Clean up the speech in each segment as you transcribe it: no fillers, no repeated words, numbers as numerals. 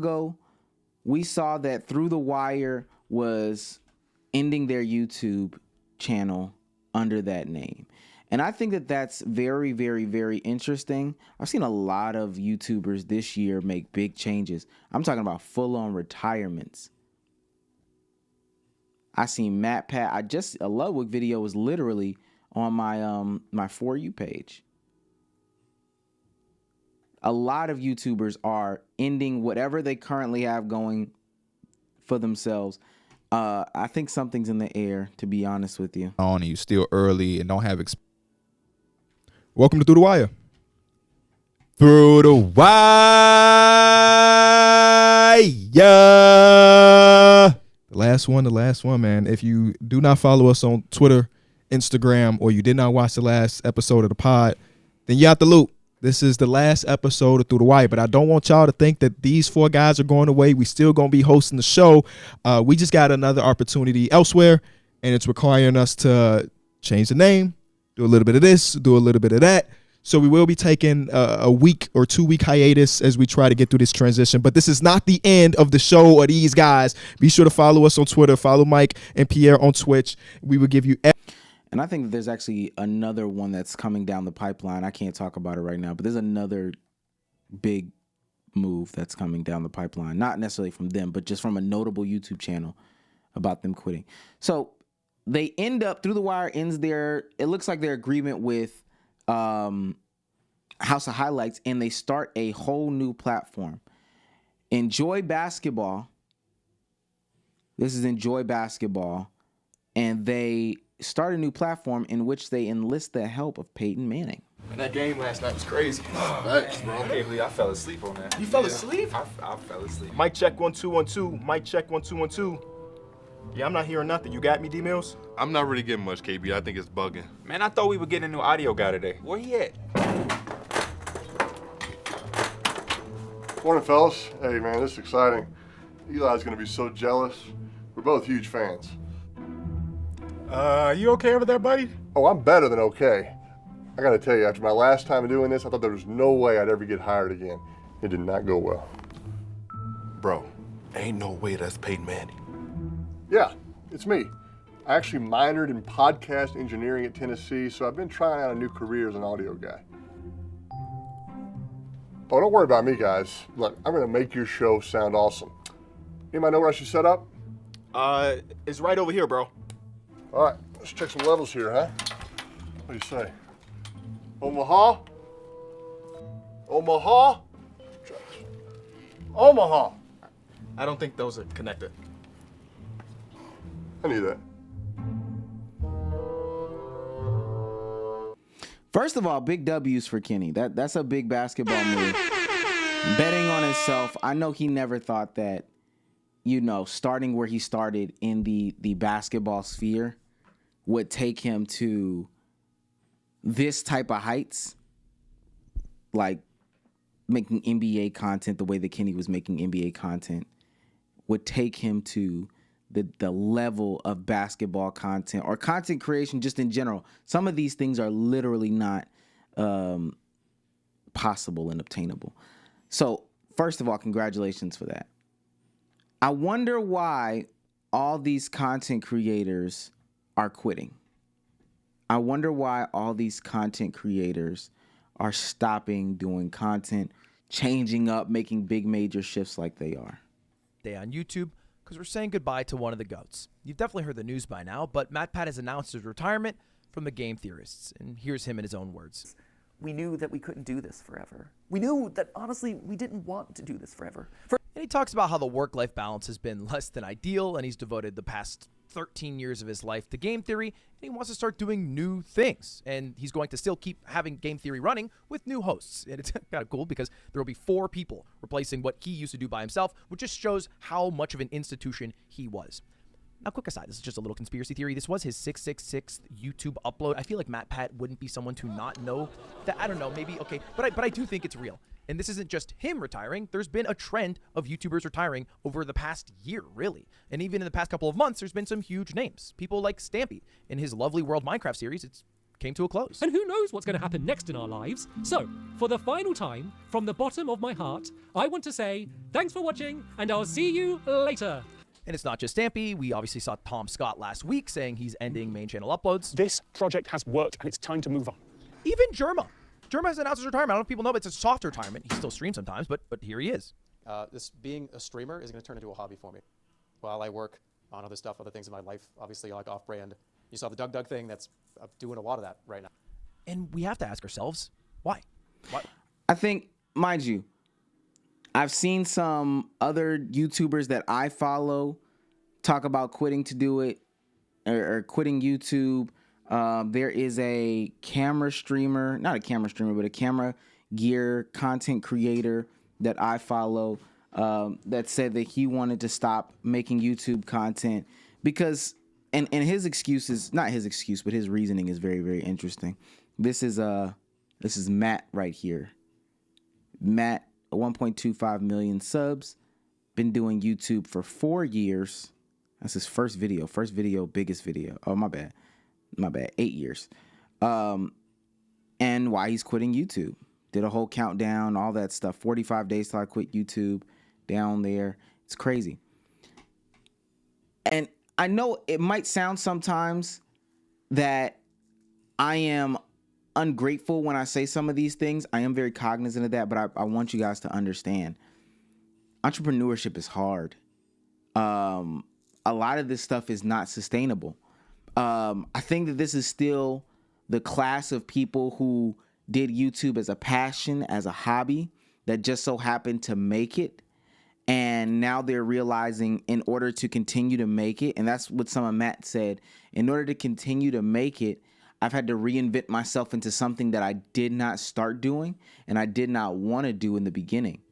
ago, we saw that Through the Wire was ending their YouTube channel under that name. And I think that that's very, very, very interesting. I've seen a lot of YouTubers this year make big changes. I'm talking about full-on retirements. I seen Matt Pat. A Ludwig video was literally on my For You page. A lot of YouTubers are ending whatever they currently have going for themselves. I think something's in the air, to be honest with you. On you still early and don't have welcome to Through the Wire. Through the Wire. The last one, man. If you do not follow us on Twitter, Instagram, or you did not watch the last episode of the pod, then you out the loop. This is the last episode of Through the Wire, but I don't want y'all to think that these four guys are going away. We still going to be hosting the show. We just got another opportunity elsewhere, and it's requiring us to change the name, do a little bit of this, do a little bit of that. So we will be taking a week or 2 week hiatus as we try to get through this transition. But this is not the end of the show or these guys. Be sure to follow us on Twitter. Follow Mike and Pierre on Twitch. We will give you... And I think that there's actually another one that's coming down the pipeline. I can't talk about it right now, but there's another big move that's coming down the pipeline. Not necessarily from them, but just from a notable YouTube channel about them quitting. So they end up, Through the Wire ends their, it looks like their agreement with House of Highlights, and they start a whole new platform. Enjoy Basketball. This is Enjoy Basketball. And they start a new platform in which they enlist the help of Peyton Manning. Man, that game last night was crazy. Thanks, bro. I can't believe I fell asleep on that. You fell asleep? I fell asleep. Mic check 1 2 1 2. Mic check 1 2 1 2. Yeah, I'm not hearing nothing. You got me, D Mills? I'm not really getting much, KB. I think it's bugging. Man, I thought we were getting a new audio guy today. Where he at? Morning, fellas. Hey, man, this is exciting. Eli's gonna be so jealous. We're both huge fans. You okay over there, buddy? Oh, I'm better than okay. I gotta tell you, after my last time doing this, I thought there was no way I'd ever get hired again. It did not go well. Bro, ain't no way that's Peyton Manning. Yeah, it's me. I actually minored in podcast engineering at Tennessee, so I've been trying out a new career as an audio guy. Oh, don't worry about me, guys. Look, I'm gonna make your show sound awesome. Anybody know where I should set up? It's right over here, bro. All right, let's check some levels here, huh? What do you say? Omaha? Omaha? Omaha! I don't think those are connected. I knew that. First of all, big W's for Kenny. That's a big basketball move. Betting on himself. I know he never thought that, starting where he started in the basketball sphere would take him to this type of heights, like making NBA content the way that Kenny was making NBA content would take him to the level of basketball content or content creation just in general. Some of these things are literally not possible and obtainable. So first of all, congratulations for that. I wonder why all these content creators are quitting. I wonder why all these content creators are stopping doing content, changing up, making big major shifts like they are. Day on YouTube, because we're saying goodbye to one of the GOATs. You've definitely heard the news by now, but Matt Pat has announced his retirement from the Game Theorists, and here's him in his own words. We knew that we couldn't do this forever. We knew that, honestly, we didn't want to do this forever. And he talks about how the work-life balance has been less than ideal, and he's devoted the past 13 years of his life to game theory, and he wants to start doing new things. And he's going to still keep having game theory running with new hosts. And it's kind of cool because there will be 4 people replacing what he used to do by himself, which just shows how much of an institution he was. Now, quick aside, this is just a little conspiracy theory. This was his 666th YouTube upload. I feel like Matt Pat wouldn't be someone to not know that. I don't know, maybe, okay. But I do think it's real. And this isn't just him retiring. There's been a trend of YouTubers retiring over the past year, really. And even in the past couple of months, there's been some huge names. People like Stampy in his Lovely World Minecraft series. It's came to a close. And who knows what's going to happen next in our lives. So, for the final time, from the bottom of my heart, I want to say thanks for watching, and I'll see you later. And it's not just Stampy. We obviously saw Tom Scott last week saying he's ending main channel uploads. This project has worked, and it's time to move on. Even Germa. Germa has announced his retirement. I don't know if people know, but it's a soft retirement. He still streams sometimes, but here he is. This being a streamer is going to turn into a hobby for me. While I work on other stuff, other things in my life, obviously like off-brand. You saw the Doug thing. That's doing a lot of that right now. And we have to ask ourselves, why? I think, mind you, I've seen some other YouTubers that I follow talk about quitting to do it or quitting YouTube. There is a camera streamer, not a camera streamer, but a camera gear content creator that I follow that said that he wanted to stop making YouTube content because, and his excuse is not his excuse, but his reasoning is very, very interesting. This is Matt right here. Matt, 1.25 million subs, been doing YouTube for 4 years. That's his first video, biggest video. Oh, my bad, 8 years. And why he's quitting YouTube. Did a whole countdown, all that stuff. 45 days till I quit YouTube, down there. It's crazy. And I know it might sound sometimes that I am ungrateful when I say some of these things. I am very cognizant of that, but I want you guys to understand. Entrepreneurship is hard. A lot of this stuff is not sustainable. I think that this is still the class of people who did YouTube as a passion, as a hobby, that just so happened to make it. And now they're realizing in order to continue to make it, and that's what some of Matt said, in order to continue to make it, I've had to reinvent myself into something that I did not start doing and I did not want to do in the beginning.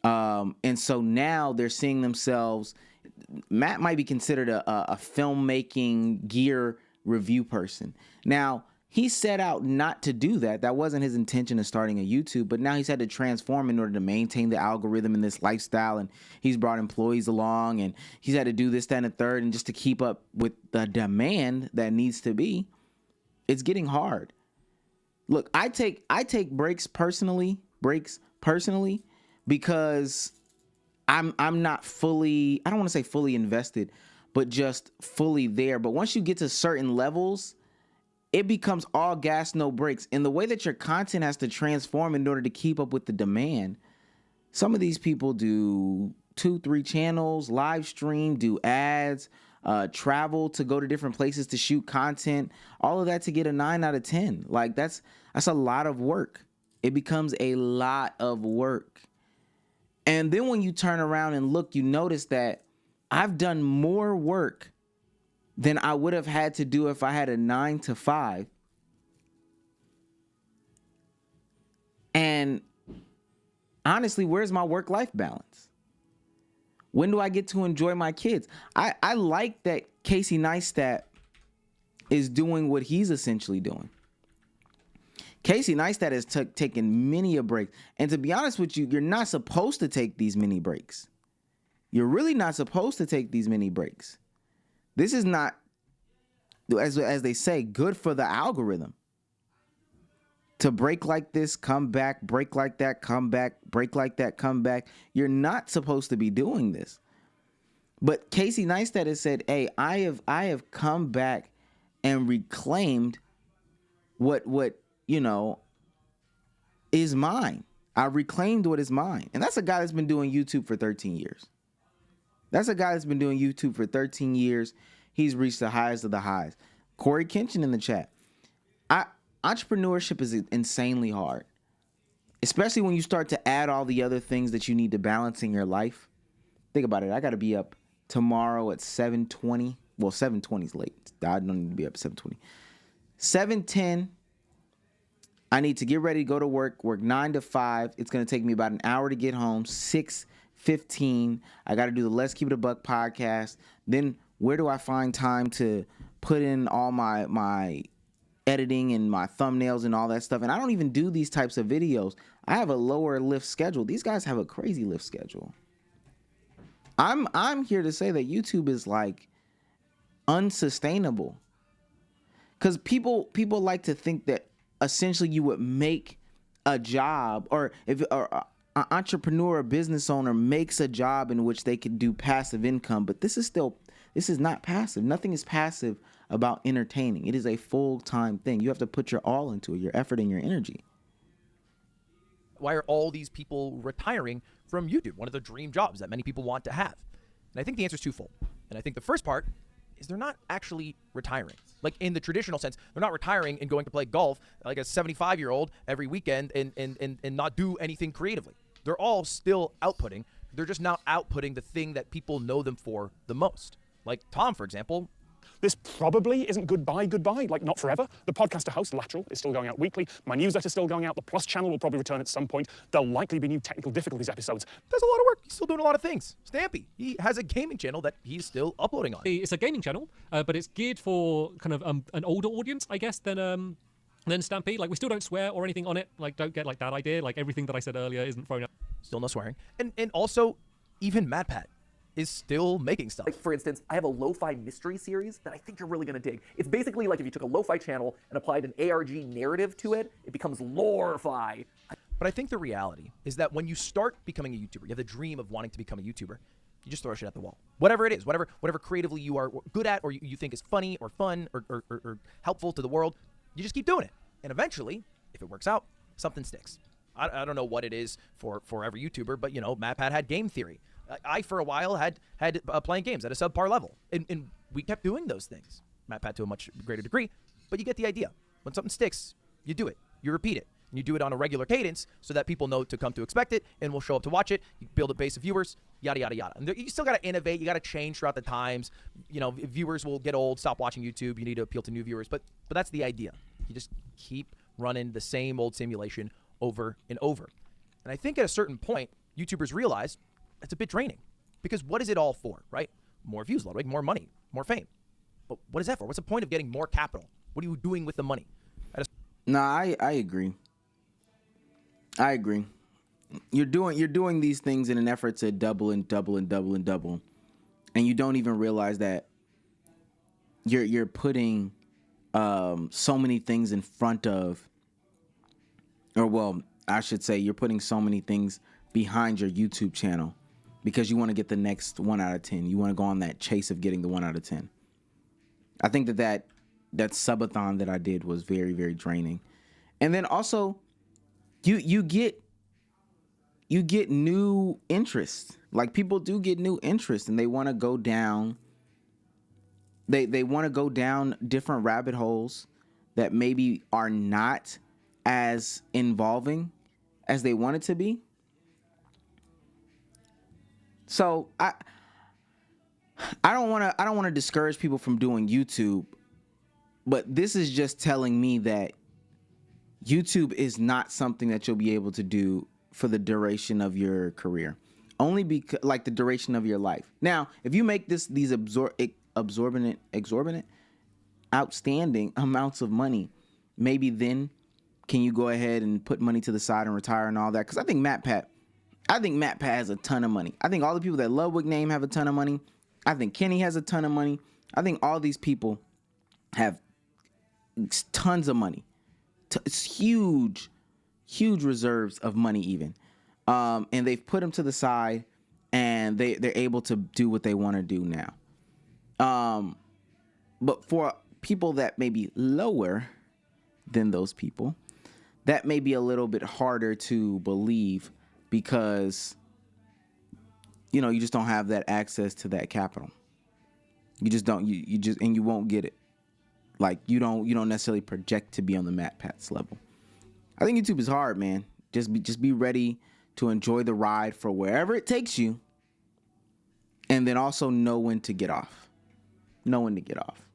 And so now they're seeing themselves, Matt might be considered a filmmaking gear review person. Now, he set out not to do that. That wasn't his intention of starting a YouTube, but now he's had to transform in order to maintain the algorithm in this lifestyle. And he's brought employees along and he's had to do this, that, and the third. And just to keep up with the demand that needs to be, it's getting hard. Look, I take breaks personally because I'm not fully, I don't want to say fully invested, but just fully there. But once you get to certain levels, it becomes all gas, no brakes. And the way that your content has to transform in order to keep up with the demand, some of these people do 2-3 channels, live stream, do ads, travel to go to different places to shoot content, all of that to get a 9 out of 10. Like that's a lot of work. It becomes a lot of work. And then when you turn around and look, you notice that I've done more work than I would have had to do if I had a 9 to 5. And honestly, where's my work-life balance? When do I get to enjoy my kids? I like that Casey Neistat is doing what he's essentially doing. Casey Neistat has taken many a break. And to be honest with you, you're not supposed to take these mini breaks. You're really not supposed to take these mini breaks. This is not, as they say, good for the algorithm. To break like this, come back, break like that, come back, break like that, come back. You're not supposed to be doing this. But Casey Neistat has said, hey, I have come back and reclaimed what you know is mine. I reclaimed what is mine. And that's a guy that's been doing YouTube for 13 years. That's a guy that's been doing YouTube for 13 years. He's reached the highest of the highs. Corey Kenshin in the chat. Entrepreneurship is insanely hard, especially when you start to add all the other things that you need to balance in your life. Think about it. I got to be up tomorrow at 7:20. Well, 7:20 is late. I don't need to be up at 7:20. 7:10. I need to get ready to go to work 9 to 5. It's going to take me about an hour to get home. 6:15. I got to do the Let's Keep It a Buck podcast. Then where do I find time to put in all my editing and my thumbnails and all that stuff? And I don't even do these types of videos. I have a lower lift schedule. These guys have a crazy lift schedule. I'm here to say that YouTube is like unsustainable. Because people like to think that essentially you would make a job, or if an entrepreneur or business owner makes a job in which they could do passive income, but this is not passive. Nothing is passive about entertaining. It is a full-time thing. You have to put your all into it, your effort and your energy. Why are all these people retiring from YouTube? One of the dream jobs that many people want to have. And I think the answer is twofold. And I think the first part is they're not actually retiring. Like in the traditional sense, they're not retiring and going to play golf like a 75-year-old every weekend and not do anything creatively. They're all still outputting. They're just now outputting the thing that people know them for the most. Like Tom, for example. This probably isn't goodbye, like not forever. The podcast I host, Lateral, is still going out weekly. My newsletter's still going out. The Plus channel will probably return at some point. There'll likely be new technical difficulties episodes. There's a lot of work. He's still doing a lot of things. Stampy, he has a gaming channel that he's still uploading on. It's a gaming channel, but it's geared for kind of an older audience, I guess, than Stampy. Like, we still don't swear or anything on it. Like, don't get like that idea. Like, everything that I said earlier isn't thrown out. Still no swearing. And also, even MatPat is still making stuff. Like, for instance, I have a lo-fi mystery series that I think you're really going to dig. It's basically like if you took a lo-fi channel and applied an ARG narrative to it, it becomes lore-fi. But I think the reality is that when you start becoming a YouTuber, you have the dream of wanting to become a YouTuber, you just throw shit at the wall. Whatever it is, whatever creatively you are good at, or you think is funny or fun or helpful to the world, you just keep doing it. And eventually, if it works out, something sticks. I don't know what it is for every YouTuber, but, you know, MatPat had game theory. I for a while, had playing games at a subpar level. And we kept doing those things. MatPat to a much greater degree, but you get the idea. When something sticks, you do it. You repeat it. And you do it on a regular cadence so that people know to come to expect it and will show up to watch it. You build a base of viewers, yada, yada, yada. And you still got to innovate. You got to change throughout the times. You know, viewers will get old, stop watching YouTube. You need to appeal to new viewers. But that's the idea. You just keep running the same old simulation over and over. And I think at a certain point, YouTubers realize it's a bit draining, because what is it all for, right? More views, Ludwig, more money, more fame. But what is that for? What's the point of getting more capital? What are you doing with the money? No, I agree. I agree. You're doing these things in an effort to double and double and double and double, and you don't even realize that you're putting so many things in front of, or well, I should say, you're putting so many things behind your YouTube channel because you want to get the next 1 out of 10. You want to go on that chase of getting the 1 out of 10. I think that subathon that I did was very, very draining. And then also you get new interests. Like, people do get new interests and they want to go down. They want to go down different rabbit holes that maybe are not as involving as they want it to be. So I don't want to discourage people from doing YouTube, but this is just telling me that YouTube is not something that you'll be able to do for the duration of your career, only because, like, the duration of your life. Now, if you make these exorbitant, outstanding amounts of money, maybe then can you go ahead and put money to the side and retire and all that? Because I think MatPat has a ton of money. I think all the people that Ludwig name have a ton of money. I think Kenny has a ton of money. I think all these people have tons of money. It's huge reserves of money even. And they've put them to the side, and they're able to do what they want to do now. But for people that may be lower than those people, that may be a little bit harder to believe, because, you know, you just don't have that access to that capital. You just don't. You just, and you won't get it. Like, you don't necessarily project to be on the MatPat's level. I think YouTube is hard, man. Just be ready to enjoy the ride for wherever it takes you, and then also know when to get off. Know when to get off.